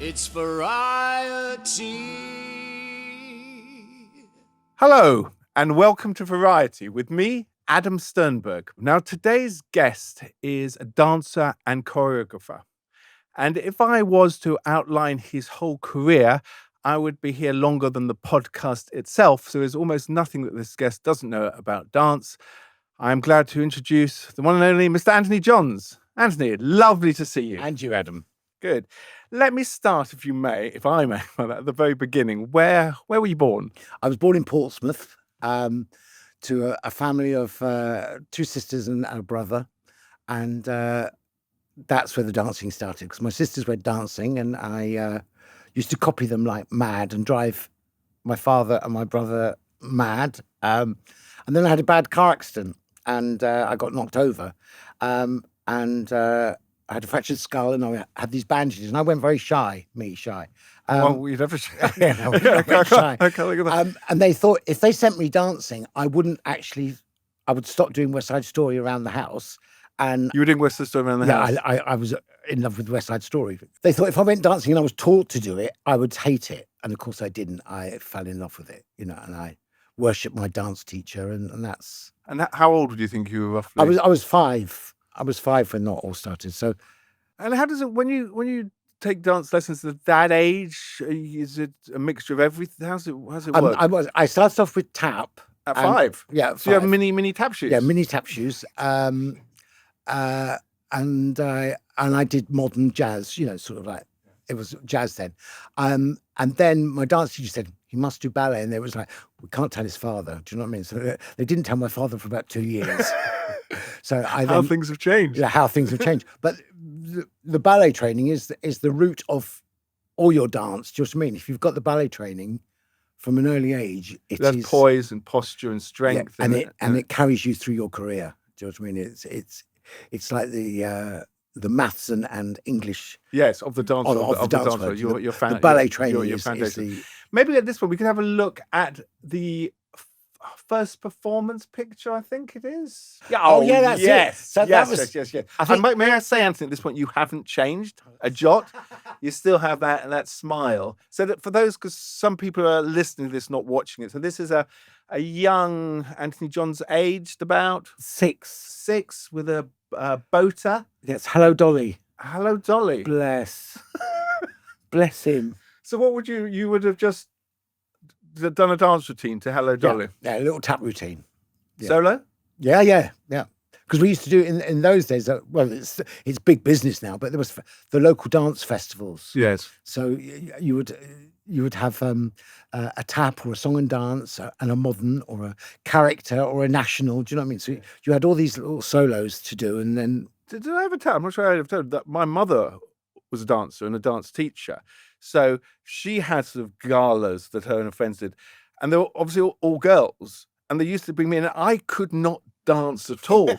It's variety. Hello, and welcome to Variety with me, Adam Sternberg. Now, today's guest is a dancer and choreographer. And if I was to outline his whole career, I would be here longer than the podcast itself. So there's almost nothing that this guest doesn't know about dance. I'm glad to introduce the one and only Mr. Antony Johns. Antony, lovely to see you. And you, Adam. Good. Let me start, if I may, at the very beginning. Where were you born? I was born in Portsmouth to a family of two sisters and a brother. And that's where the dancing started, because my sisters went dancing and I used to copy them like mad and drive my father and my brother mad. And then I had a bad car accident and I got knocked over. I had a fractured skull and I had these bandages and I went very shy. Well, you'd never shy. I went very shy. I can't look at that. And they thought if they sent me dancing, I would stop doing West Side Story around the house. And You were doing West Side Story around the house? yeah, I was in love with West Side Story. They thought if I went dancing and I was taught to do it, I would hate it. And of course I didn't. I fell in love with it, and I worshipped my dance teacher and that's... And how old would you think you were roughly? I was 5. I was 5 when Not All started. So, And how does it, when you take dance lessons at that age, is it a mixture of everything? How's it work? I started off with tap. At 5? Yeah, at So you have 5. mini tap shoes? Yeah, mini tap shoes. And I did modern jazz, sort of like, it was jazz then. And then my dance teacher said, he must do ballet. And they was like, we can't tell his father. Do you know what I mean? So they didn't tell my father for about 2 years. So How things have changed. Yeah, how things have changed. But the ballet training is the root of all your dance. Do you know what I mean? If you've got the ballet training from an early age, That's poise and posture and strength. Yeah, and it carries you through your career. Do you know what I mean? It's like the maths and English. Yes, of the dance. Of the dance. The ballet training your is foundation. Maybe at this point we can have a look at the first performance picture. I think it is. Yeah. Oh, yeah. That's yes. it. So yes. I think, May I say, Anthony, at this point you haven't changed a jot. You still have that smile. So that for those, because some people are listening to this, not watching it. So this is a young Antony Johns, aged about 6 with a boater. Yes. Hello, Dolly. Hello, Dolly. Bless him. So what would you would have just done a dance routine to Hello, Dolly? Yeah, a little tap routine. Yeah. Solo? Yeah. Because we used to do it in those days. Well, it's big business now, but there was the local dance festivals. Yes. So you would have a tap or a song and dance and a modern or a character or a national. Do you know what I mean? So you had all these little solos to do, and then Did I ever tell? I'm not sure I ever told that my mother was a dancer and a dance teacher. So she had sort of galas that her and her friends did. And they were obviously all girls. And they used to bring me in and I could not dance at all,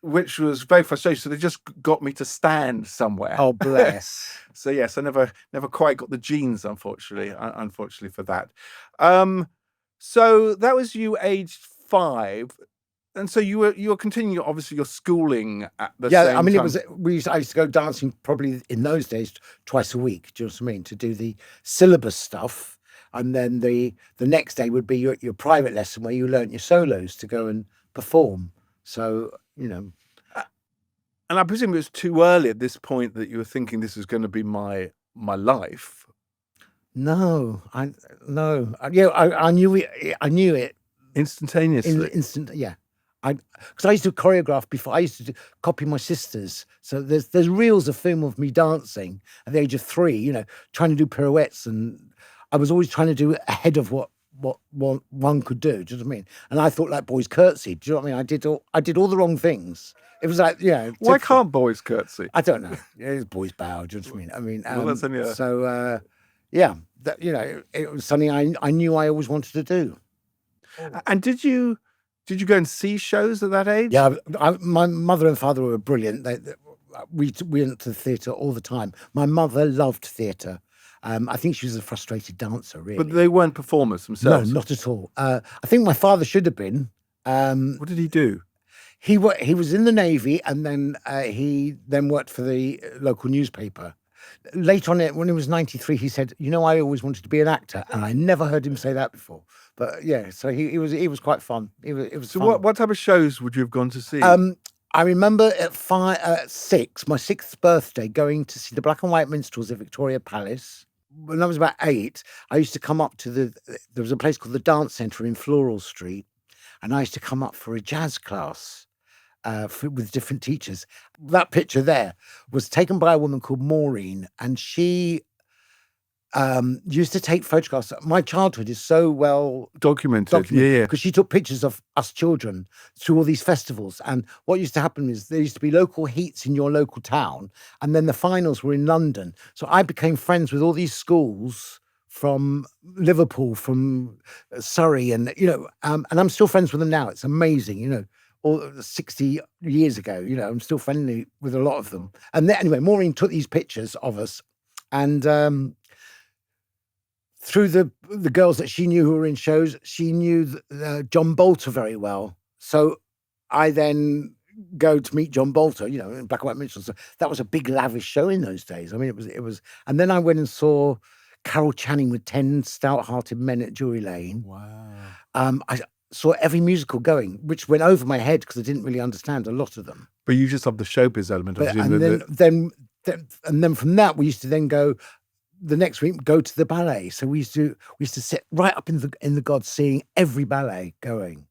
which was very frustrating. So they just got me to stand somewhere. oh bless. So yes, I never quite got the genes, unfortunately for that. So that was you aged 5. And so you were continuing, obviously, your schooling at the same time. I mean, I used to go dancing probably in those days twice a week. Do you know what I mean? To do the syllabus stuff, and then the next day would be your private lesson where you learnt your solos to go and perform. So And I presume it was too early at this point that you were thinking this was going to be my life. No, I knew it. I knew it Instantaneously. Yeah. Because I used to choreograph before. I used to copy my sisters. So there's reels of film of me dancing at the age of 3, trying to do pirouettes, and I was always trying to do it ahead of what one could do. Do you know what I mean? And I thought like boys curtsy. Do you know what I mean? I did all the wrong things. It was like, Why can't boys curtsy? I don't know. It's boys bow. Do you know what I mean? Well, that's only so it was something I knew I always wanted to do. And did you go and see shows at that age? Yeah, my mother and father were brilliant. We went to the theatre all the time. My mother loved theatre. I think she was a frustrated dancer, really. But they weren't performers themselves? No, not at all. I think my father should have been. What did he do? He was in the Navy, and then he worked for the local newspaper. later on, when he was 93, he said, "You know, I always wanted to be an actor," and I never heard him say that before. But yeah, so he was quite fun. It was So fun. what type of shows would you have gone to see? I remember at 6, my 6th birthday, going to see the Black and White Minstrels at Victoria Palace. When I was about 8, I used to come up to there was a place called the Dance Centre in Floral Street, and I used to come up for a jazz class with different teachers. That picture there was taken by a woman called Maureen, and she used to take photographs. My childhood is so well Documented. Yeah. because she took pictures of us children through all these festivals. And what used to happen is there used to be local heats in your local town, and then the finals were in London. So I became friends with all these schools from Liverpool, from Surrey, and and I'm still friends with them now. It's amazing, all 60 years ago. I'm still friendly with a lot of them. And then, anyway, Maureen took these pictures of us, and through the girls that she knew who were in shows, she knew John Bolter very well. So I then go to meet John Bolter, in Black and White Minstrels. So that was a big lavish show in those days. I mean, it was, and then I went and saw Carol Channing with 10 stout-hearted men at Drury Lane. Wow. I saw every musical going, which went over my head because I didn't really understand a lot of them. But you just love the showbiz element. And then from that, we used to then go. The next week, go to the ballet. So we used to sit right up in the gods, seeing every ballet going.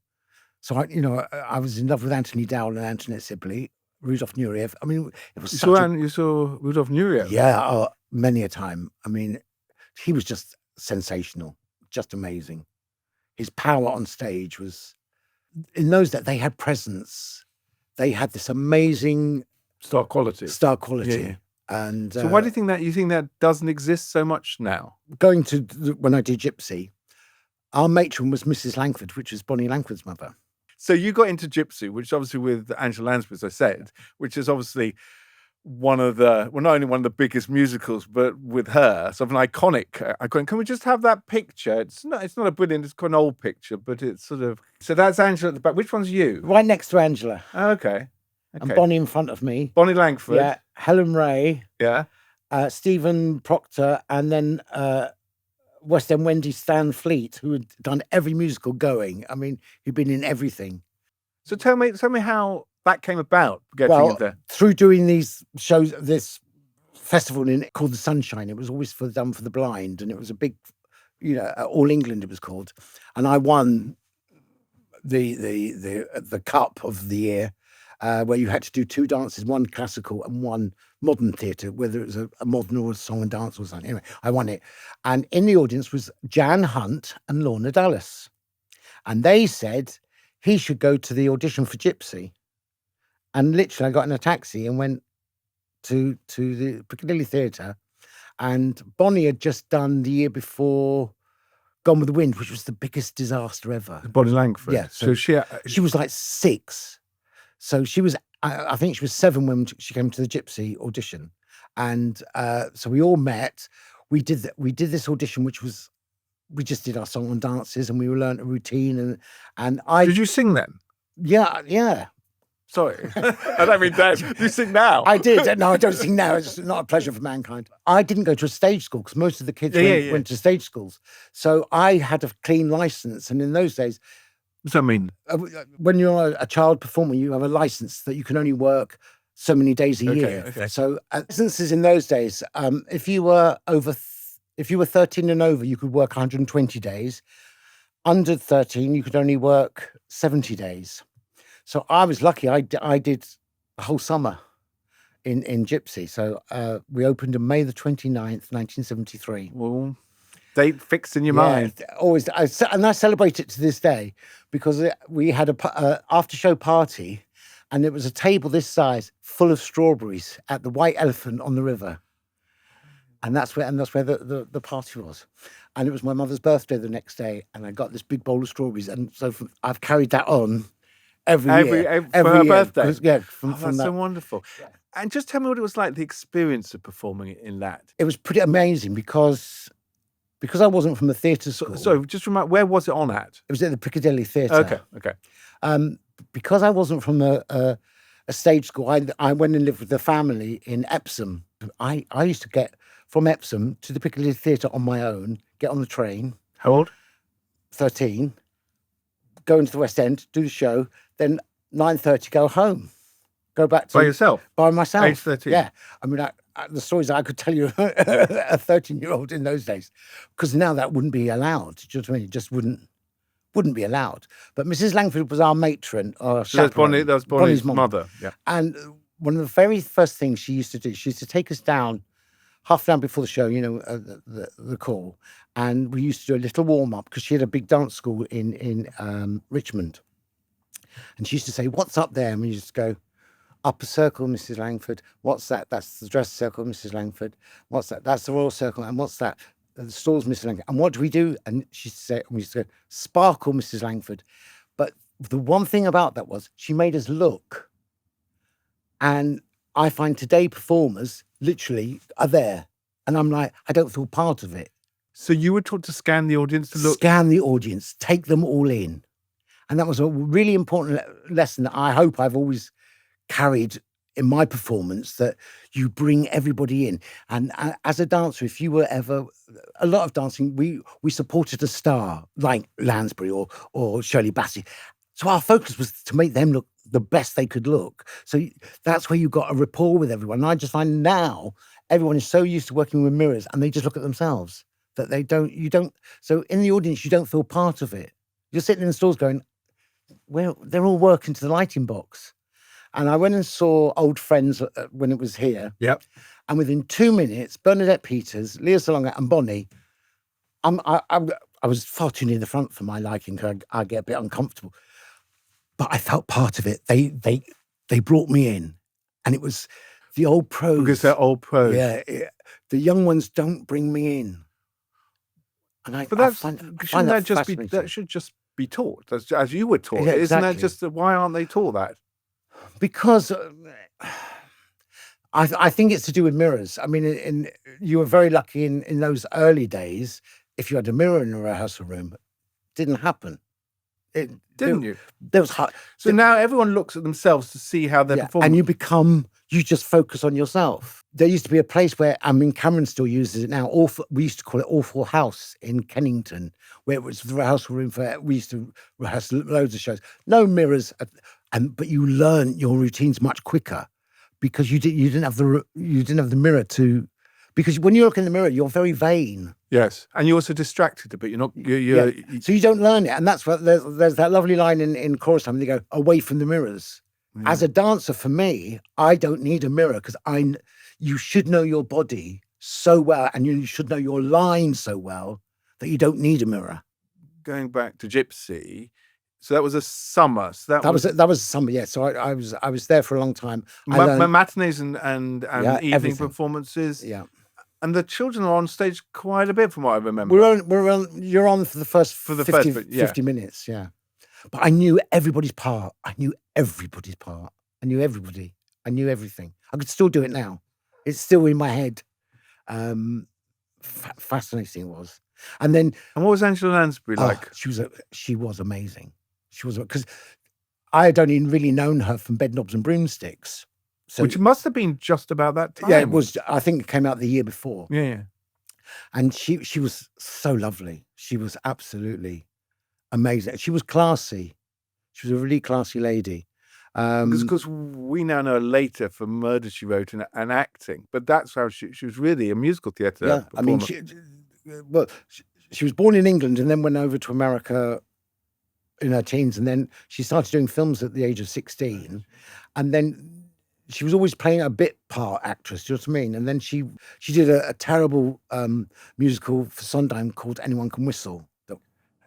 So I was in love with Anthony Dowell and Antoinette Sibley, Rudolph Nureyev. I mean, it was you saw Rudolph Nureyev? Yeah, many a time. I mean, he was just sensational, just amazing. His power on stage was, in those days, they had presence. They had this amazing Star quality. Yeah. And so why do you think that doesn't exist so much now? Going to when I did Gypsy, our matron was Mrs. Langford, which was Bonnie Langford's mother. So you got into Gypsy, which obviously with Angela Lansbury, as I said, which is obviously not only one of the biggest musicals, but with her, sort of an iconic. Can we just have that picture? It's not a brilliant, it's quite an old picture, but it's sort of, so that's Angela at the back. Which one's you? Right next to Angela. Okay. And Bonnie in front of me. Bonnie Langford. Yeah. Helen Ray. Yeah. Stephen Proctor, and then West End Wendy Stan Fleet, who had done every musical going. I mean, he'd been in everything. So tell me how that came about, getting into... through doing these shows, this festival called The Sunshine. It was always done for the blind, and it was a big, All England it was called. And I won the cup of the year, where you had to do 2 dances, one classical and one modern theatre, whether it was a modern or a song and dance or something. Anyway, I won it. And in the audience was Jan Hunt and Lorna Dallas. And they said he should go to the audition for Gypsy. And literally I got in a taxi and went to the Piccadilly Theatre. And Bonnie had just done the year before Gone with the Wind, which was the biggest disaster ever. Bonnie Langford. Yeah. So she was like 6. So she was, I think she was 7 when she came to the Gypsy audition. And so we all met. We did this audition, which was, we just did our song and dances, and we learned a routine. And I... Did you sing then? Yeah. Sorry. I don't mean that. You sing now. I did. No, I don't sing now. It's not a pleasure for mankind. I didn't go to a stage school because most of the kids went to stage schools. So I had a clean license. And in those days... What does that mean? When you're a child performer, you have a license that you can only work so many days a year. Okay. So licenses in those days, if you were 13 and over, you could work 120 days. Under 13, you could only work 70 days. So I was lucky. I did a whole summer in Gypsy. So we opened on May the 29th, 1973. Well, date fixed in your mind. Always. And I celebrate it to this day because we had a after-show party, and it was a table this size full of strawberries at the White Elephant on the river. And that's where the party was. And it was my mother's birthday the next day, and I got this big bowl of strawberries. And so I've carried that on every year. For her birthday? Yeah. That's that. So wonderful. Yeah. And just tell me what it was like, the experience of performing in that. It was pretty amazing because I wasn't from the theatre school. So just remind, where was it on at? It was at the Piccadilly Theatre. Okay. Because I wasn't from a stage school, I went and lived with the family in Epsom, I used to get from Epsom to the Piccadilly Theatre on my own, get on the train, How old? 13, go into the West End, do the show, then 9:30 go home. Go back to By yourself? by myself. Age 13? Yeah. I mean, the stories I could tell you a 13-year-old in those days, because now that wouldn't be allowed. Do you know what I mean? It just wouldn't be allowed. But Mrs. Langford was our matron, or So that's chaperone. that was Bonnie's mum. mother. Yeah. And one of the very first things she used to do, she used to take us down half an hour before the show, the call, and we used to do a little warm-up, because she had a big dance school in Richmond. And she used to say, "What's up there?" And we used to go, "Upper circle, Mrs. Langford. What's that?" "That's the dress circle, Mrs. Langford." "What's that?" "That's the royal circle." "And what's that?" "The stalls, Mrs. Langford." "And what do we do?" And she used to say, and we used to go, "Sparkle, Mrs. Langford." But the one thing about that was she made us look. And I find today performers literally are there. And I'm like, I don't feel part of it. So you were taught to scan the audience to look. Scan the audience, take them all in. And that was a really important lesson that I hope I've always carried in my performance, that you bring everybody in. And as a dancer, if you were ever, a lot of dancing, we supported a star like Lansbury or Shirley Bassey. So our focus was to make them look the best they could look. So that's where you got a rapport with everyone. And I just find now everyone is so used to working with mirrors, and they just look at themselves, that so in the audience, you don't feel part of it. You're sitting in the stalls going, well, they're all working to the lighting box. And I went and saw old friends when it was here. Yep. And within 2 minutes, Bernadette Peters, Leah Salonga, and Bonnie, I was far too near the front for my liking, because I get a bit uncomfortable. But I felt part of it. They brought me in, and it was the old pros. Because they're old pros. Yeah, the young ones don't bring me in. And that should just be taught as you were taught. Yeah, Isn't that exactly. just why aren't they taught that? Because I think it's to do with mirrors. I mean, you were very lucky in those early days. If you had a mirror in a rehearsal room, it didn't happen. Didn't you? There was hard. So now everyone looks at themselves to see how they're performing. And you just focus on yourself. There used to be a place where, I mean, Cameron still uses it now. We used to call it Awful House in Kennington, where it was the rehearsal room we used to rehearse loads of shows. No mirrors, but you learn your routines much quicker, because you didn't have the mirror to. Because when you look in the mirror, you're very vain. Yes, and you're also distracted a bit. You're not. So you don't learn it, and that's what there's that lovely line in chorus time. They go, "Away from the mirrors." Yeah. As a dancer, for me, I don't need a mirror, because you should know your body so well, and you should know your line so well, that you don't need a mirror. Going back to Gypsy, so that was a summer. So that was a summer. Yeah. So I was there for a long time. Matinees and evening everything. Performances. Yeah. And the children are on stage quite a bit, from what I remember. You're on for the first 50 minutes, yeah. But I knew everybody's part. I knew everybody. I knew everything. I could still do it now. It's still in my head. Fascinating it was. And what was Angela Lansbury like? She was amazing. Because I had only really known her from Bedknobs and Broomsticks. So, which must have been just about that time. Yeah, it was. I think it came out the year before. Yeah. And she was so lovely. She was absolutely amazing. She was classy. She was a really classy lady. Because we now know her later for Murder, She Wrote and acting, but that's how she was really a musical theatre. Yeah, performer. I mean, she was born in England and then went over to America in her teens, and then she started doing films at the age of 16, and then she was always playing a bit part actress. Do you know what I mean? And then she did a terrible musical for Sondheim called Anyone Can Whistle.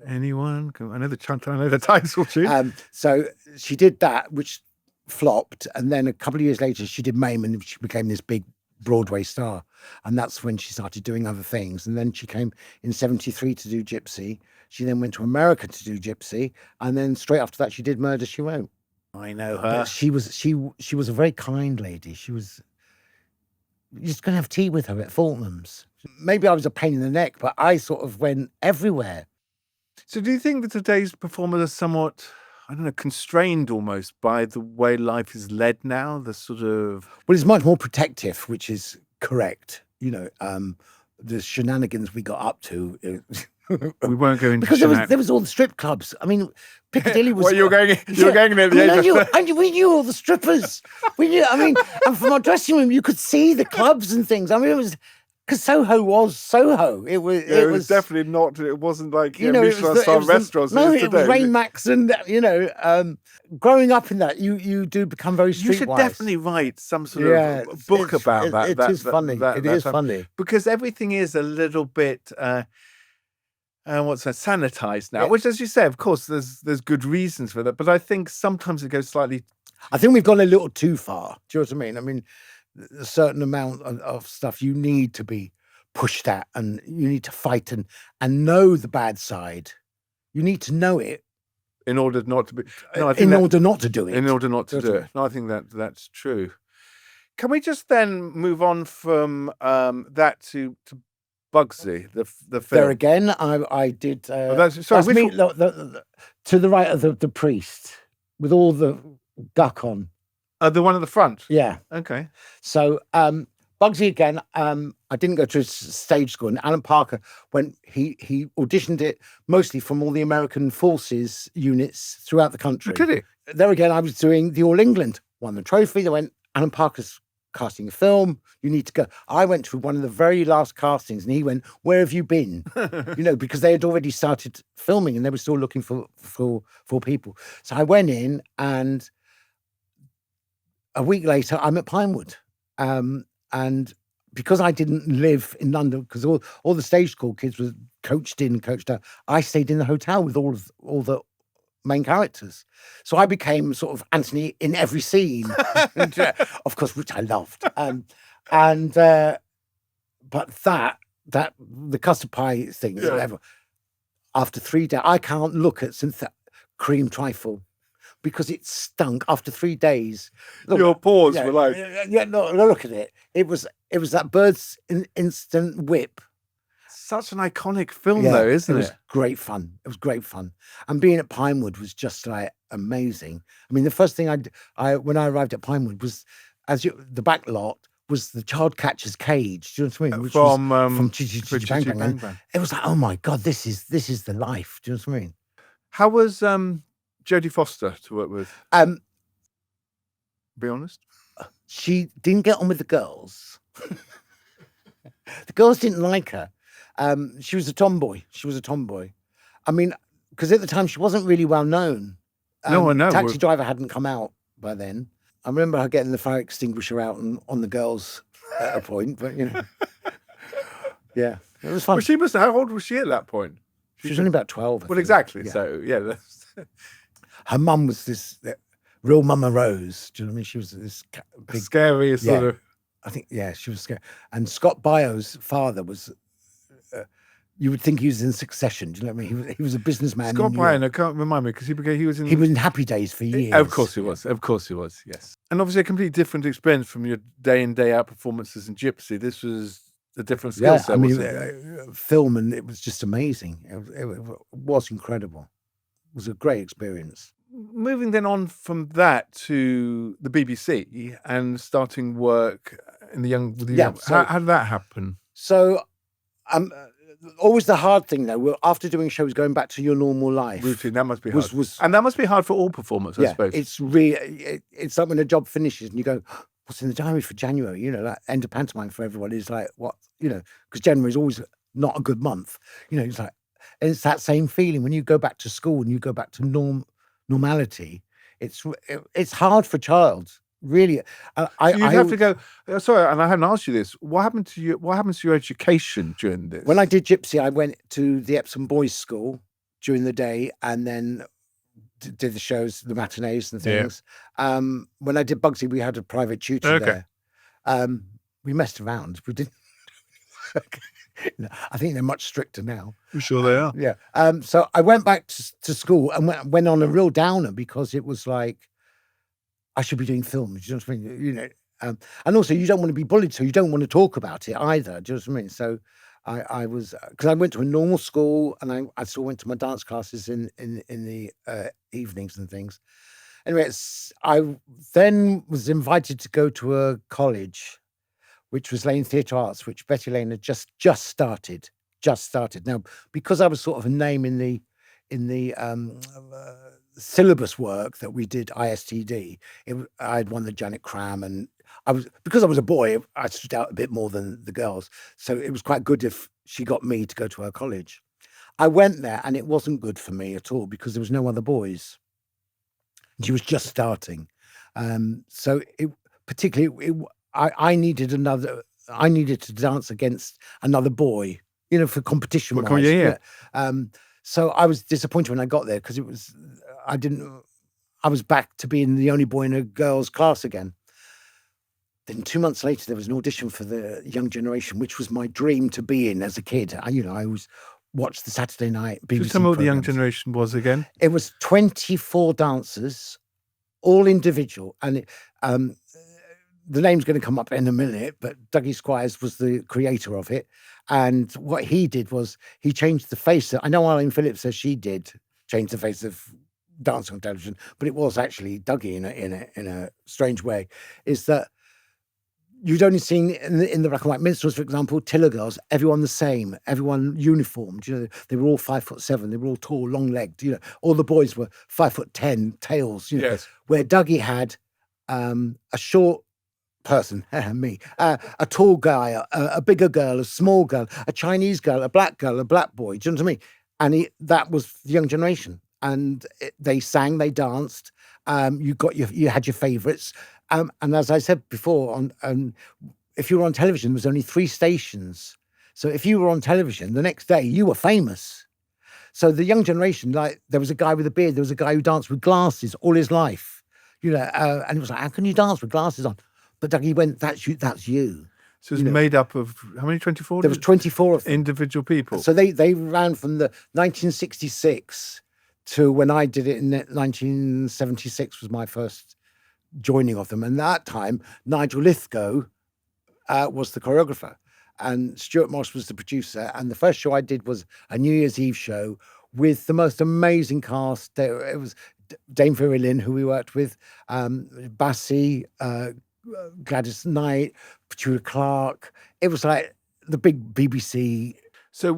Anyone can. I know the title tune. So she did that, which flopped, and then a couple of years later she did Mame, and she became this big Broadway star. And that's when she started doing other things. And then she came in 1973 to do Gypsy. She then went to America to do Gypsy, and then straight after that she did Murder, She Wrote. I know her. But she was a very kind lady. You're just going to have tea with her at Fortnum's. Maybe I was a pain in the neck, but I sort of went everywhere. So do you think that today's performers are somewhat, I don't know, constrained almost by the way life is led now? The sort of... Well, it's much more protective, which is correct. The shenanigans we got up to. We won't go into because there was all the strip clubs. I mean, Piccadilly was. Well, you were going at the age of... we knew all the strippers. We knew. I mean, and from our dressing room, you could see the clubs and things. I mean, it was because Soho was Soho. It was definitely not. It wasn't like Michelin-star restaurants. No, it was Rain Max, and growing up in that, you do become very streetwise. You should definitely write some sort of book about that. It is funny. It is funny because everything is a little bit. Sanitized now, which, as you say, of course, there's good reasons for that. But I think sometimes it goes slightly. I think we've gone a little too far. Do you know what I mean? I mean, a certain amount of stuff you need to be pushed at, and you need to fight and know the bad side. You need to know it in order not to be. In order not to do it. In order not to do it. No, I think that's true. Can we just then move on from that to Bugsy, the film? There again, I did. Sorry, me, to the right of the priest with all the guck on. The one at the front. Yeah. Okay. So Bugsy again. I didn't go to a stage school, and Alan Parker went. He auditioned it mostly from all the American forces units throughout the country. Did he? There again, I was doing the All England, won the trophy. They went, Alan Parker's casting a film, you need to go. I went to one of the very last castings, and he went, "Where have you been?" Because they had already started filming and they were still looking for people. So I went in, and a week later I'm at Pinewood, and because I didn't live in London, because all the stage school kids were coached in, coached out, I stayed in the hotel with all the main characters. So I became sort of Antony in every scene, and, of course, which I loved. But that the custard pie thing, whatever. After 3 days, I can't look at cream trifle because it stunk. After 3 days, look, your paws were like, no, look at it. It was that Bird's Instant Whip. Such an iconic film, though, isn't it? It was great fun. It was great fun. And being at Pinewood was just like amazing. I mean, the first thing when I arrived at Pinewood was, the back lot was the child catcher's cage. Do you know what I mean? Which from Bang Bang. Bang. It was like, oh my God, this is the life. Do you know what I mean? How was Jodie Foster to work with? Be honest. She didn't get on with the girls. The girls didn't like her. She was a tomboy. I mean, because at the time she wasn't really well known. No, I know. Taxi Driver hadn't come out by then. I remember her getting the fire extinguisher out on the girls at a point, but yeah, it was fun. Well, how old was she at that point? She was only about 12. Well, exactly. Yeah. So yeah, her mum was this real Mama Rose. Do you know what I mean? She was this big, scary sort of. I think she was scary. And Scott Baio's father was. You would think he was in Succession. Do you know what I mean? He was a businessman. Scott Baio, I can't remind me because he was in Happy Days for years. Of course he was. Yes, and obviously a completely different experience from your day in day out performances in Gypsy. This was a different skill set. I mean, film, and it was just amazing. It was incredible. It was a great experience. Moving then on from that to the BBC and starting work in the young. How did that happen? So, always the hard thing though. After doing shows, going back to your normal life routine, that must be hard. And that must be hard for all performers, I suppose. It's really. It's like when a job finishes and you go, "What's in the diary for January?" Like end of pantomime for everybody is like, what? Because January is always not a good month. It's like, and it's that same feeling when you go back to school and you go back to normality. It's hard for a child. Really, you'd have to go. Sorry, and I hadn't asked you this. What happened to you? What happens to your education during this? When I did Gypsy, I went to the Epsom Boys' School during the day, and then did the shows, the matinees and things. Yeah. When I did Bugsy, we had a private tutor there. We messed around. We didn't. I think they're much stricter now. I'm sure they are. Yeah. So I went back to school and went on a real downer because it was like, I should be doing films, you know what I mean? And also you don't want to be bullied, so you don't want to talk about it either, do you know what I mean? So I was, because I went to a normal school and I still went to my dance classes in the evenings and things. Anyway, I then was invited to go to a college which was Lane Theatre Arts, which Betty Lane had just started. Now, because I was sort of a name in the syllabus work that we did, ISTD, I'd won the Janet Cram, and because I was a boy, I stood out a bit more than the girls. So it was quite good if she got me to go to her college. I went there, and it wasn't good for me at all because there was no other boys. She was just starting. So I needed to dance against another boy, for competition wise. Yeah. So I was disappointed when I got there because I was back to being the only boy in a girls' class again. Then 2 months later, there was an audition for the Young Generation, which was my dream to be in as a kid. I always watched the Saturday night BBC Just tell me what the Young programmes. Generation was again. It was 24 dancers, all individual, and the name's going to come up in a minute, but Dougie Squires was the creator of it. And what he did was he changed the face. I know Arlene Phillips says she did change the face of dancing on television, but it was actually Dougie in a strange way. Is that you'd only seen in the black and white minstrels, for example, Tiller girls, everyone the same, everyone uniformed. They were all 5'7". They were all tall, long-legged. All the boys were 5'10", tails. Yes. Where Dougie had a short person, me, a tall guy, a bigger girl, a small girl, a Chinese girl, a black boy. Do you know what I mean? And that was the Young Generation. And they sang, they danced. You had your favourites. And as I said before, if you were on television, there was only 3 stations. So if you were on television, the next day you were famous. So the Young Generation, like there was a guy with a beard, there was a guy who danced with glasses all his life. And it was like, how can you dance with glasses on? But Dougie went, that's you. So it's made up of how many? 24? There was 24 of them. Individual people. So they ran from the 1966 to when I did it in 1976 was my first joining of them. And that time, Nigel Lithgow was the choreographer and Stuart Moss was the producer. And the first show I did was a New Year's Eve show with the most amazing cast. It was Dame Vera Lynn, who we worked with, Bassie, Gladys Knight, Petula Clark. It was like the big BBC. So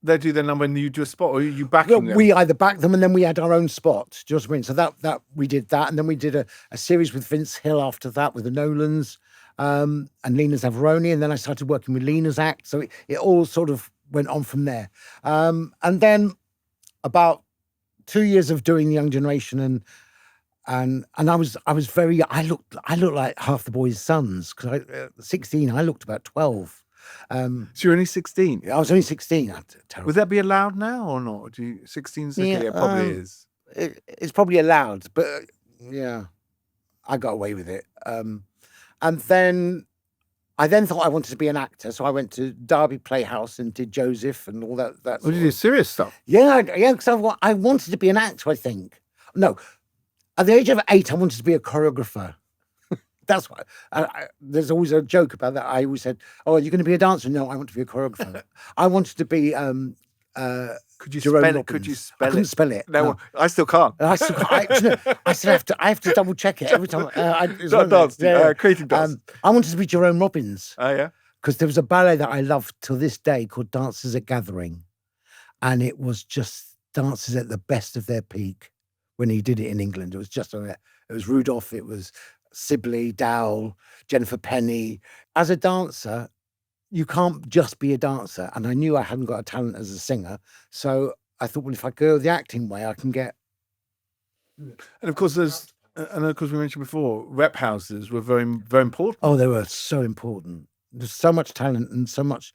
they do their number and you do a spot, or are you backing them? We either backed them and then we had our own spot. Do you know what I mean? So that we did that, and then we did a series with Vince Hill after that with the Nolans and Lena Zavaroni, and then I started working with Lena's act. So it all sort of went on from there. And then about 2 years of doing the Young Generation, and I looked like half the boys' sons because 16, I looked about 12. So you're only 16? I was only 16. Would that be allowed now or not? 16's okay? It probably is. It's probably allowed, but yeah, I got away with it. And then I thought I wanted to be an actor, so I went to Derby Playhouse and did Joseph and all that. Oh, you did serious stuff? Yeah, because I wanted to be an actor, I think. No, at the age of 8, I wanted to be a choreographer. That's why there's always a joke about that. I always said, "Oh, are you going to be a dancer?" No, I want to be a choreographer. I wanted to be. Could you Jerome spell it? Robbins. Could you spell I couldn't it? spell it. No, I still can't. I still have to double check it every time. Creating dance. I wanted to be Jerome Robbins. Oh yeah. Because there was a ballet that I loved till this day called Dancers at Gathering, and it was just dancers at the best of their peak when he did it in England. It was just it was Rudolph. It was Sibley, Dowell, Jennifer Penny. As a dancer, you can't just be a dancer. And I knew I hadn't got a talent as a singer. So I thought, well, if I go the acting way, I can get. And of course, we mentioned before, rep houses were very, very important. Oh, they were so important. There's so much talent and so much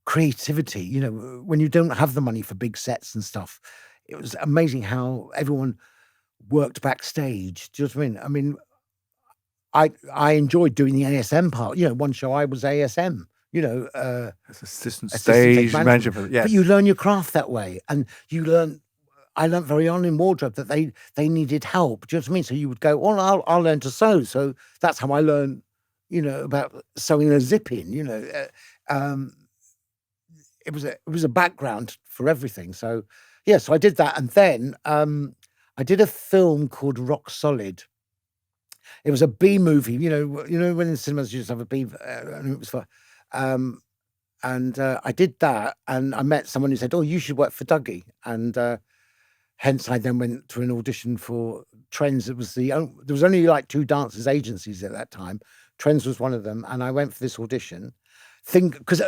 creativity. When you don't have the money for big sets and stuff, it was amazing how everyone worked backstage. Do you know what I mean? I mean, I enjoyed doing the ASM part. One show I was ASM. As assistant stage manager. Yes. But you learn your craft that way, and I learned very on in wardrobe that they needed help. Do you know what I mean? So you would go, well, I'll learn to sew. So that's how I learned, about sewing a zip in. It was a background for everything. So yeah, so I did that, and then I did a film called Rock Solid. It was a B movie, you know when in cinemas you just have a B, and it was fun. And I did that, and I met someone who said, "Oh, you should work for Dougie," and hence I then went to an audition for Trends. There was only like 2 dancers agencies at that time. Trends was one of them, and I went for this audition. Because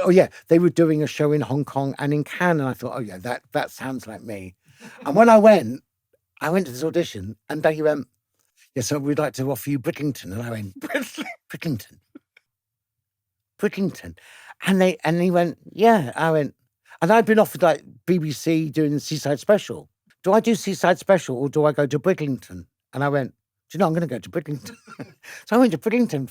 they were doing a show in Hong Kong and in Cannes, and I thought, oh yeah, that sounds like me. And when I went to this audition, and Dougie went, "Yeah, so we'd like to offer you Bridlington," and I went, Bridlington, and he went, "Yeah." I went, and I'd been offered like BBC doing the Seaside Special. Do I do Seaside Special or do I go to Bridlington? And I went, "Do you know, I'm going to go to Bridlington." So I went to Bridlington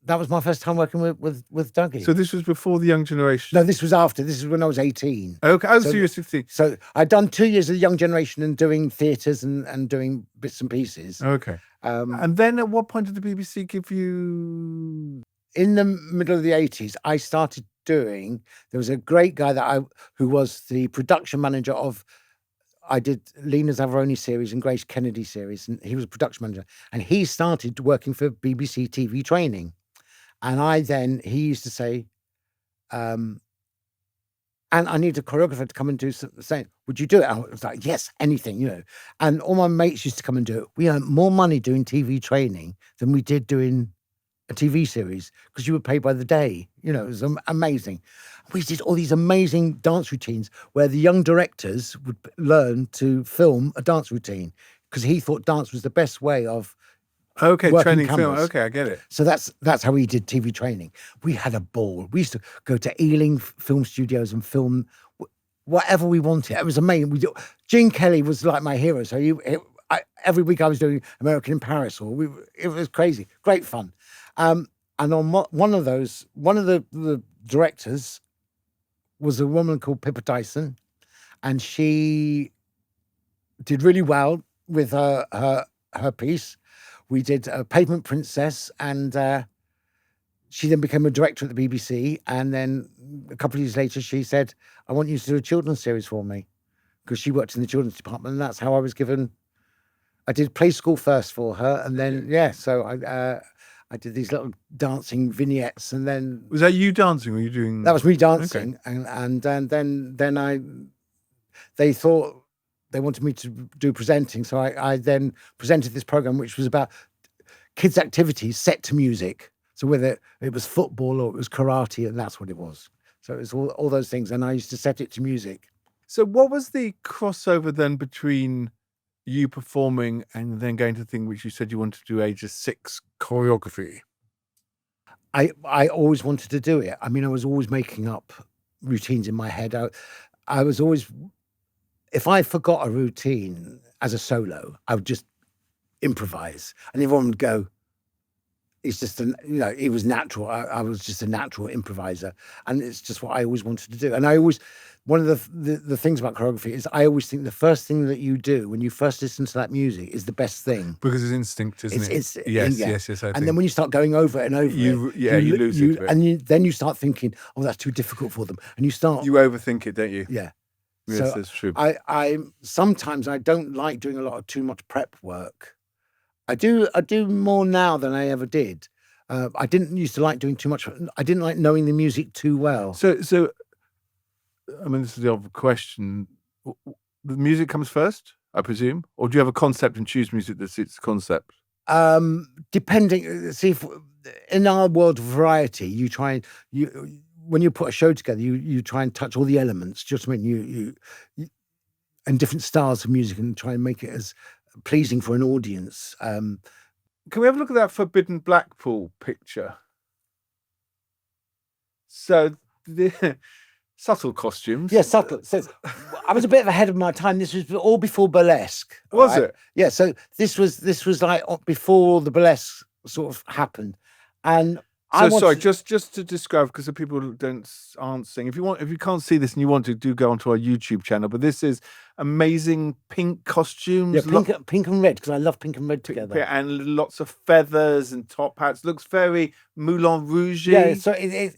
that was my first time working with Dougie. So this was before the Young Generation? No, this was after. This is when I was 18. Okay, so you were 16. So I'd done 2 years of the Young Generation and doing theatres and doing bits and pieces. Okay. And then at what point did the BBC give you... In the middle of the 80s, I started doing... There was a great guy who was the production manager of... I did Lena Zavaroni series and Grace Kennedy series, and he was a production manager. And he started working for BBC TV Training. And he used to say, and I need a choreographer to come and do something, saying, "Would you do it?" I was like, "Yes, anything," And all my mates used to come and do it. We earned more money doing TV training than we did doing a TV series, because you were paid by the day. It was amazing. We did all these amazing dance routines where the young directors would learn to film a dance routine, because he thought dance was the best way of training film. Okay, I get it. So that's how we did TV training. We had a ball. We used to go to Ealing Film Studios and film whatever we wanted. It was amazing. Gene Kelly was like my hero. So every week I was doing American in Paris, it was crazy, great fun. And on one of the directors was a woman called Pippa Dyson, and she did really well with her piece. We did Pavement Princess, and she then became a director at the BBC. And then a couple of years later, she said, "I want you to do a children's series for me," because she worked in the children's department. And that's how I was given. I did Play School first for her, and then so I did these little dancing vignettes, and then was that you dancing? Or were you doing? That was me dancing, okay. and then they thought they wanted me to do presenting, so I then presented this program which was about kids' activities set to music. So whether it was football or it was karate, and that's what it was. So it was all those things, and I used to set it to music. So what was the crossover then between you performing and then going to the thing which you said you wanted to do ages 6, choreography? I always wanted to do it. I mean, I was always making up routines in my head. I was always... If I forgot a routine as a solo, I would just improvise, and everyone would go, "It's just it was natural." I was just a natural improviser, and it's just what I always wanted to do. And one of the things about choreography is I always think the first thing that you do when you first listen to that music is the best thing, because it's instinct, isn't it? Yes. I think. And then when you start going over it and over you lose it, and then you start thinking, "Oh, that's too difficult for them," and you overthink it, don't you? Yeah. Yes, So that's true. I sometimes I don't like doing a lot of too much prep work. I do more now than I ever did. I didn't used to like doing too much. I didn't like knowing the music too well. So I mean, this is the obvious question. The music comes first, I presume, or do you have a concept and choose music that suits the concept? Depending. See, in our world of variety, when you put a show together, you try and touch all the elements. Just I mean, you and different styles of music, and try and make it as pleasing for an audience. Can we have a look at that Forbidden Blackpool picture? So the subtle costumes. Yeah, subtle. So I was a bit ahead of my time. This was all before burlesque. Was it? Yeah. So this was like before all the burlesque sort of happened, and. Sorry, just to describe, because the people aren't seeing. If you can't see this and you want to, do go onto our YouTube channel. But this is amazing pink costumes. Yeah, pink and red, because I love pink and red together. And lots of feathers and top hats. Looks very Moulin Rouge. Yeah, so it's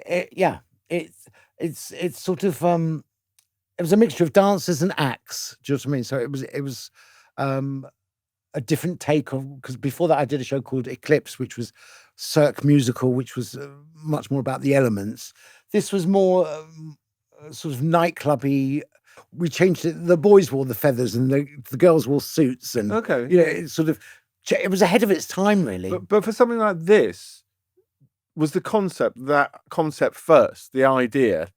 sort of it was a mixture of dancers and acts. Do you know what I mean? So it was a different take of, because before that I did a show called Eclipse, which was Cirque musical, which was much more about the elements. This was more sort of nightclubby. We changed it. The boys wore the feathers and the girls wore suits, and Okay. you know, it sort of it was ahead of its time, really. But for something like this, was the concept first, the idea,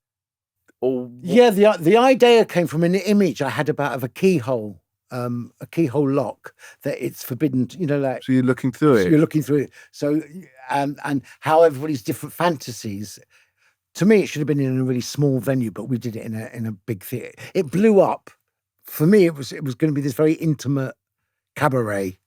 or Yeah, the idea came from an image I had of a keyhole lock, that it's forbidden. You know, like so you're looking through it? you're looking through it. So and how everybody's different fantasies. To me, it should have been in a really small venue, but we did it in a big theatre. It blew up. For me, it was going to be this very intimate cabaret.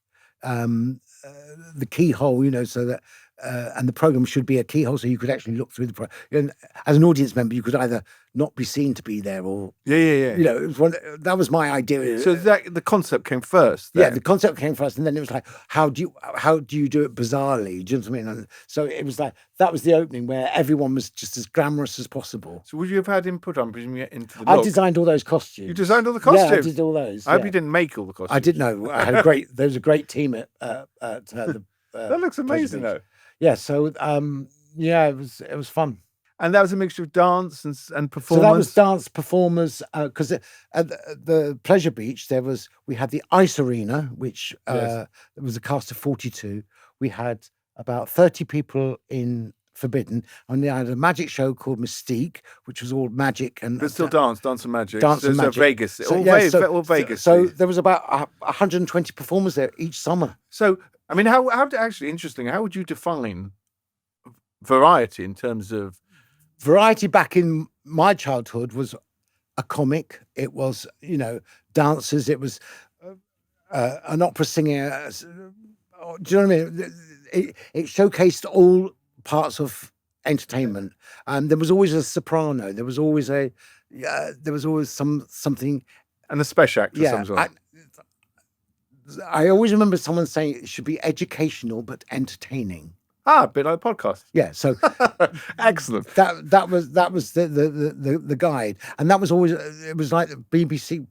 The keyhole, you know, so that and the program should be a keyhole, so you could actually look through the program. And as an audience member, you could either not be seen to be there, or Yeah. you know, it was that was my idea. So the concept came first. Yeah, then? the concept came first, and then it was like, how do you do it bizarrely? Do you know what I mean? And so it was like that was the opening, where everyone was just as glamorous as possible. So would you have had input on presumably into the I look? designed all those costumes. You designed all the costumes? Yeah, I did all those. I hope yeah. you didn't make all the costumes. I did know. I had there was a great team at the. That looks amazing, though. Yeah. So yeah, it was fun. And that was a mixture of dance and performance. So that was dance performers, because at the Pleasure Beach we had the ice arena, which Yes. there was a cast of 42. We had about 30 people in Forbidden, and they had a magic show called Mystique, which was all magic and But still dance and magic. Dance and So magic. Vegas. So, all, yeah, all Vegas. So there was about 120 performers there each summer. So, I mean, how actually interesting. How would you define variety in terms of? Variety back in my childhood was a comic. It was, you know, dancers. It was an opera singer. Do you know what I mean? It showcased all parts of entertainment. There was always a soprano. There was always something. And a special act of some sort. I always remember someone saying it should be educational but entertaining. A bit like a podcast. Yeah, so Excellent. that was the guide, and that was always, it was like the BBC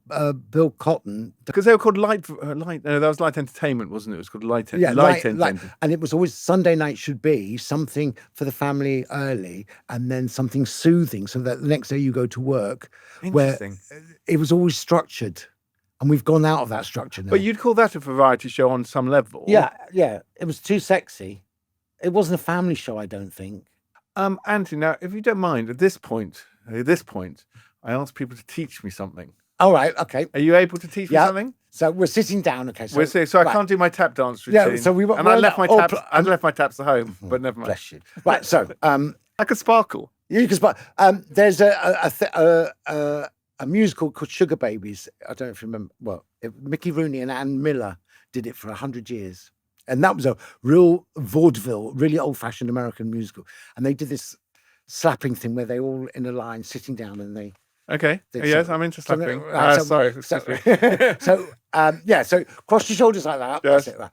Bill Cotton, Because they were called light. No, that was light entertainment, wasn't it? It was called light entertainment. and it was always Sunday night should be something for the family early, and then something soothing, so that the next day you go to work. Interesting. Where it was always structured, and we've gone out of that structure now. But you'd call that a variety show on some level. yeah, it was too sexy. It wasn't a family show, I don't think. Antony, now, if you don't mind, at this point, I ask people to teach me something. All right, okay. Are you able to teach me something? So we're sitting down. Okay, so I can't do my tap dance routine. Yeah, so I left my taps. I left my taps at home, but never mind. Bless you. Right, so I could sparkle. you can spot. There's a musical called Sugar Babies. I don't know if you remember. Well, Mickey Rooney and Ann Miller did it for 100 years. And that was a real vaudeville, really old-fashioned American musical. And they did this slapping thing where they all in a line sitting down, and they. Okay. Yes, I'm into slapping. Sorry. So so cross your shoulders like that. Yes. That's it. Right.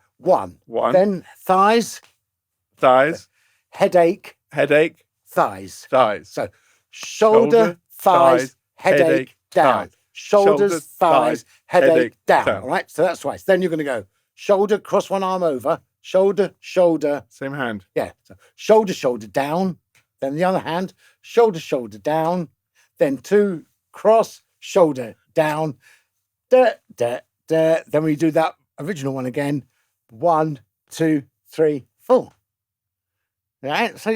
One. Then thighs. Headache. Thighs. So shoulder, thighs, headache, down. Shoulders, thighs, headache, down. All right. So that's twice. Then you're going to go shoulder, cross one arm over, shoulder. Same hand. Yeah. So shoulder, down. Then the other hand, shoulder, down. Then two, cross, shoulder, down. Then we do that original one again. 1, 2, 3, 4. Right? So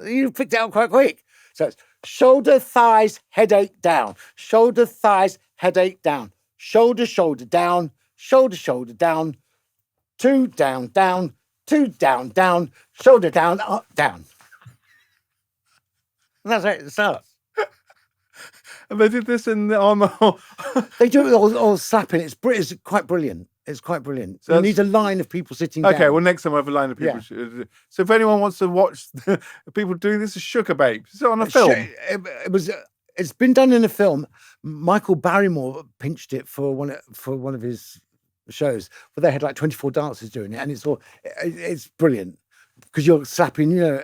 you picked it up quite quick. So it's shoulder, thighs, headache, down. Shoulder, thighs, headache, down. Shoulder, down. Shoulder, down. 2 down, 2 down, shoulder down, up, down. And that's how it starts. And they did this in the armor. They do it all slapping. It's quite brilliant. It's quite brilliant. So you need a line of people sitting down. Okay, well, next time I have a line of people. Yeah. So if anyone wants to watch people doing this, is Sugar Babes. Is it on a film? It's been done in a film. Michael Barrymore pinched it for one of his shows, where they had like 24 dancers doing it, and it's brilliant because you're slapping, you know.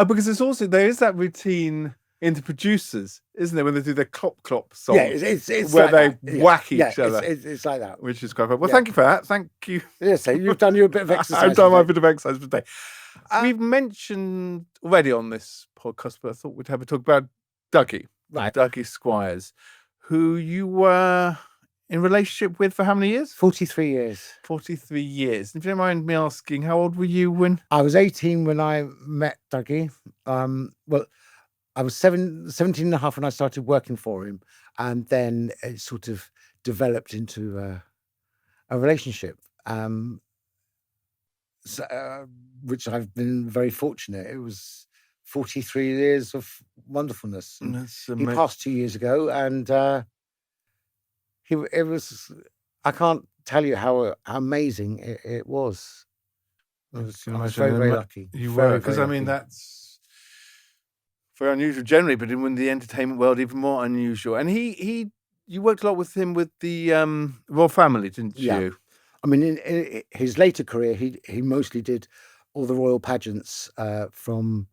Because it's also, there is that routine into producers, isn't it? When they do their clop song, Yeah, it's where like they that. whack Yeah, each other, it's like that. which is quite fun. Well, Yeah. thank you for that. Thank you. Yeah, so you've done your bit of exercise. I've done my today. bit of exercise for today. We've mentioned already on this podcast, but I thought we'd have a talk about Dougie, Right. Dougie Squires, who you were in relationship with for how many years? 43 years. 43 years. If you don't mind me asking, how old were you when? I was 18 when I met Dougie. Well, I was 17 and a half when I started working for him. And then it sort of developed into a relationship, which I've been very fortunate. It was 43 years of wonderfulness. And he passed 2 years ago, and it was, I can't tell you how amazing it was. I was very, very lucky. You were, because I mean, that's very unusual generally, but in the entertainment world, even more unusual. And you worked a lot with him with the royal family, didn't you? Yeah. I mean, in his later career, he mostly did all the royal pageants from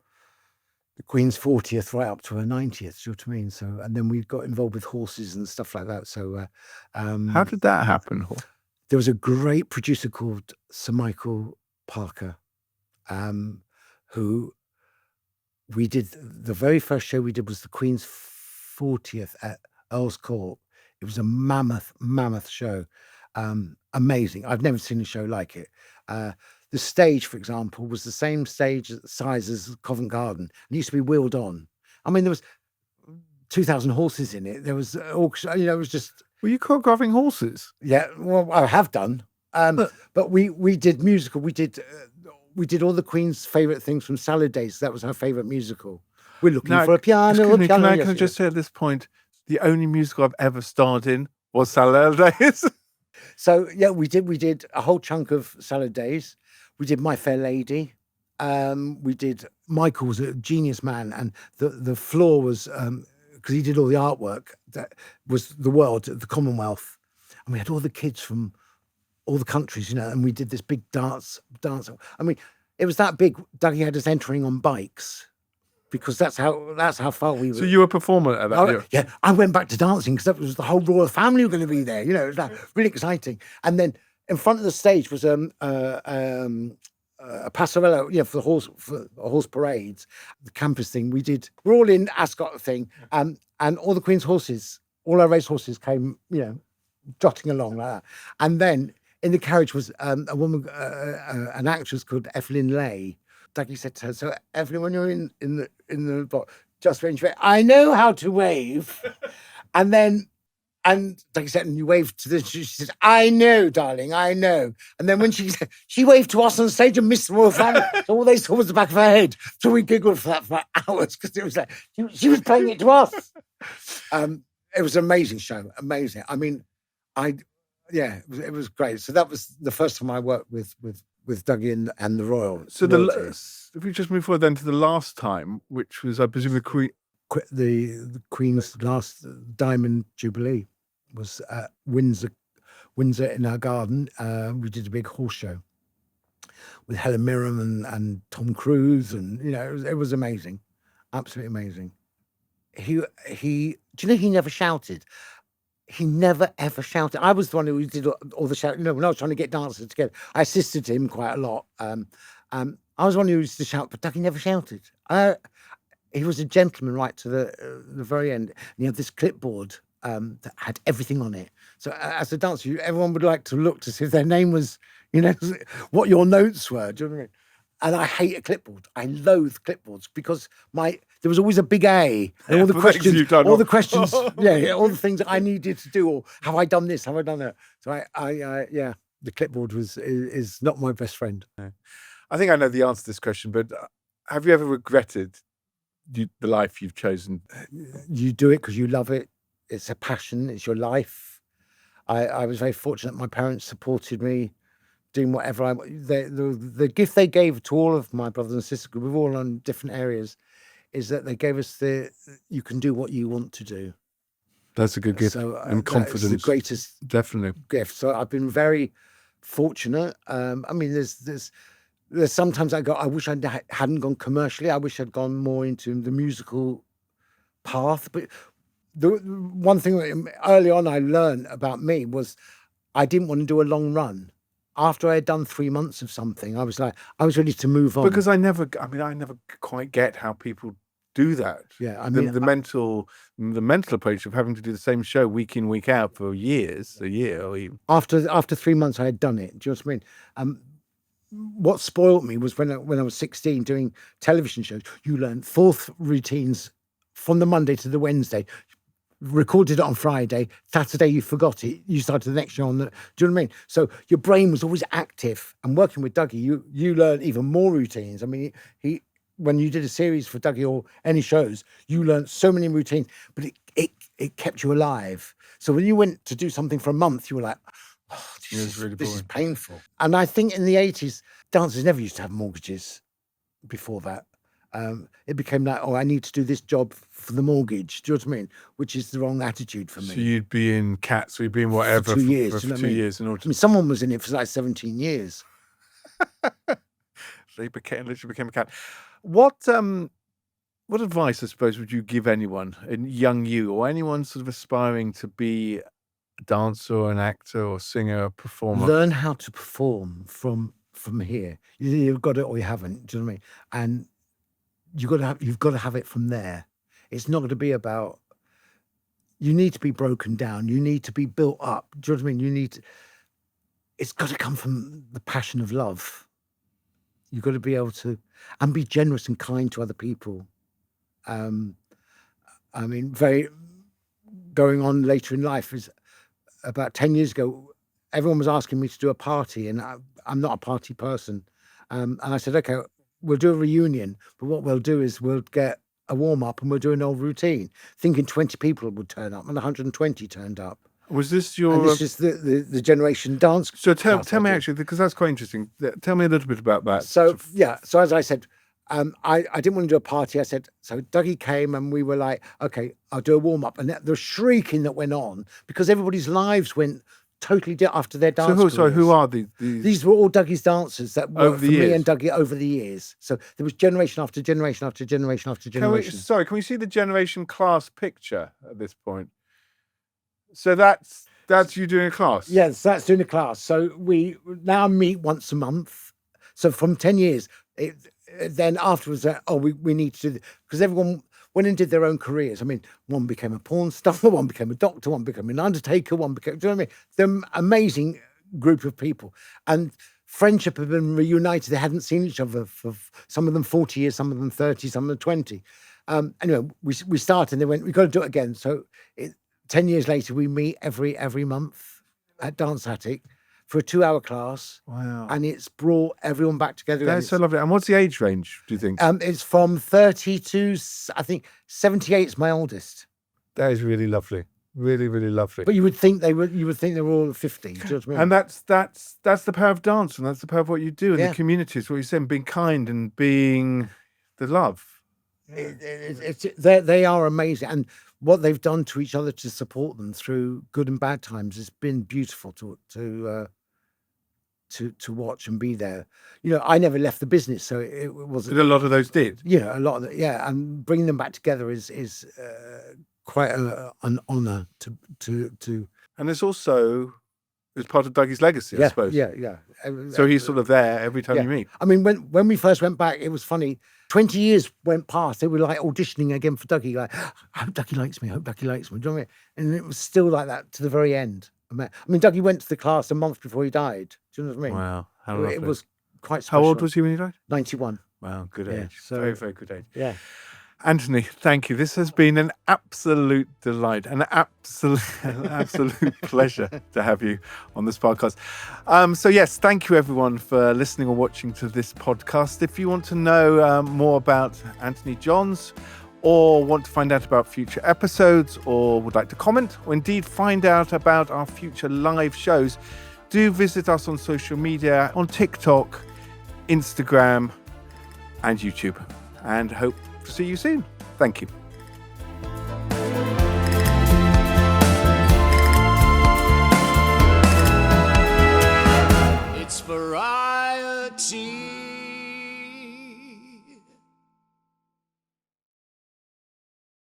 the Queen's 40th right up to her 90th. Do you know what I mean? So, and then we got involved with horses and stuff like that. So, how did that happen? There was a great producer called Sir Michael Parker, who we did the very first show we did was the Queen's 40th at Earl's Court. It was a mammoth show. Amazing. I've never seen a show like it. The stage, for example, was the same stage size as Covent Garden. It used to be wheeled on. I mean, there was 2,000 horses in it. There was, it was just... Were you choreographing horses? Yeah, well, I have done. But we did musical. We did all the Queen's favourite things from Salad Days. That was her favourite musical. We're looking for a piano. Can I just say at this point, the only musical I've ever starred in was Salad Days. So yeah, we did a whole chunk of Salad Days. We did My Fair Lady. We did Michael was a genius man, and the floor was because he did all the artwork. That was the world, the Commonwealth, and we had all the kids from all the countries, and we did this big dance. I mean, it was that big. Dougie had us entering on bikes because that's how far we were. So you were a performer at that year? Yeah, I went back to dancing because that was the whole royal family were going to be there. It was like really exciting. And then in front of the stage was a passerella, for horse parades, the campus thing. We're all in Ascot thing, and all the Queen's horses, all our race horses came, jotting along like that. And then in the carriage was a woman, an actress called Evelyn Leigh. Dougie said to her, "So Evelyn, when you're in the box, just when I know how to wave," and Dougie said, "And you waved to this." She said, "I know, darling, I know." And then when she waved to us on stage and missed the royal family, so all they saw was the back of her head. So we giggled for that for hours because it was like she was playing it to us. It was an amazing show, amazing. I mean, it was great. So that was the first time I worked with Dougie and the royal. So if we just move forward then to the last time, which was, I presume, the Queen. The Queen's last Diamond Jubilee was at Windsor in our garden. We did a big horse show with Helen Mirren and Tom Cruise, and it was amazing, absolutely amazing. Do you know he never shouted? He never ever shouted. I was the one who did all the shouting. When I was trying to get dancers together, I assisted him quite a lot. I was the one who used to shout, but Dougie never shouted. He was a gentleman right to the very end. And he had this clipboard that had everything on it. So as a dancer, everyone would like to look to see if their name was, what your notes were. Do you know what I mean? And I hate a clipboard. I loathe clipboards because there was always a big A and all the questions, all the things that I needed to do, or have I done this? Have I done that? So the clipboard is not my best friend. I think I know the answer to this question, but have you ever regretted the life you've chosen? You do it because you love it. It's a passion. It's your life. I was very fortunate. My parents supported me doing whatever the gift they gave to all of my brothers and sisters, because we're all on different areas, is that they gave us you can do what you want to do. That's a good gift. So, and confidence. The greatest definitely gift. So I've been very fortunate. I mean, there's sometimes I wish I hadn't gone commercially. I wish I'd gone more into the musical path. But the one thing that early on I learned about me was I didn't want to do a long run. After I had done 3 months of something, I was ready to move on. Because I never quite get how people do that. Yeah, the mental approach of having to do the same show week in, week out for years, a year or even. After 3 months, I had done it. Do you know what I mean? What spoiled me was when I was 16 doing television shows. You learn fourth routines from the Monday to the Wednesday. Recorded it on Friday. Saturday you forgot it. You started the next show on the. Do you know what I mean? So your brain was always active. And working with Dougie, you learn even more routines. I mean, when you did a series for Dougie or any shows, you learned so many routines, but it kept you alive. So when you went to do something for a month, you were like, oh, this is painful. And I think in the 80s, dancers never used to have mortgages before that. It became like, I need to do this job for the mortgage. Do you know what I mean? Which is the wrong attitude for me. So you'd be in Cats, or you'd be in whatever for 2 years. For 2 years in order. I mean, someone was in it for like 17 years. They literally became a cat. What advice, I suppose, would you give anyone, a young you, or anyone sort of aspiring to be a dancer or an actor or singer or performer? Learn how to perform from here. You've got it or you haven't. Do you know what I mean? And you've got to have it from there. It's not going to be about. You need to be broken down. You need to be built up. Do you know what I mean? It's got to come from the passion of love. You've got to be able to, and be generous and kind to other people. I mean, going on later in life is about 10 years ago, everyone was asking me to do a party, and I'm not a party person. And I said, okay, we'll do a reunion, but what we'll do is we'll get a warm up and we'll do an old routine, thinking 20 people would turn up, and 120 turned up. Was this your? And this is the generation dance. So tell me actually, because that's quite interesting. Tell me a little bit about that. So so as I said, I didn't want to do a party. I said, so Dougie came and we were like, okay, I'll do a warm up, and the shrieking that went on because everybody's lives went totally after their dance. So who are these? These were all Dougie's dancers that worked for me and Dougie over the years. So there was generation after generation after generation after generation. Can we see the generation class picture at this point? So that's you doing a class? Yes, that's doing a class. So we now meet once a month. So from 10 years, then afterwards, we need to do this. Because everyone went and did their own careers. I mean, one became a porn star, one became a doctor, one became an undertaker, one became, do you know what I mean? They're an amazing group of people. And friendship had been reunited. They hadn't seen each other for some of them 40 years, some of them 30, some of them 20. Anyway, we started and they went, we've got to do it again. So 10 years later, we meet every month at Dance Attic for a 2-hour class. Wow. And it's brought everyone back together. That's so lovely. And what's the age range, do you think? It's from 30 to, I think, 78 is my oldest. That is really lovely. Really, really lovely. But you would think they were all 50. Do you know what I mean? And that's the power of dance, and that's the power of what you do in the communities, what you're saying, being kind and being the love. They are amazing. And what they've done to each other to support them through good and bad times has been beautiful to watch and be there. You know, I never left the business, so it wasn't. A lot of those did. Yeah, a lot of and bringing them back together is quite an honour to. And it's also part of Dougie's legacy, I suppose. Yeah. So he's sort of there every time you meet. I mean, when we first went back, it was funny. 20 years went past. They were like auditioning again for Dougie. Like, I hope Dougie likes me. I hope Dougie likes me. Do you know what I mean? And it was still like that to the very end. I mean, Dougie went to the class a month before he died. Do you know what I mean? Wow, how lovely. It was quite special. How old was he when he died? 91. Wow, good age. So, very, very good age. Yeah. Antony, thank you. This has been an absolute delight, an absolute pleasure to have you on this podcast. So yes, thank you everyone for listening or watching to this podcast. If you want to know more about Antony Johns, or want to find out about future episodes, or would like to comment, or indeed find out about our future live shows, do visit us on social media, on TikTok, Instagram, and YouTube. And hope to see you soon. Thank you.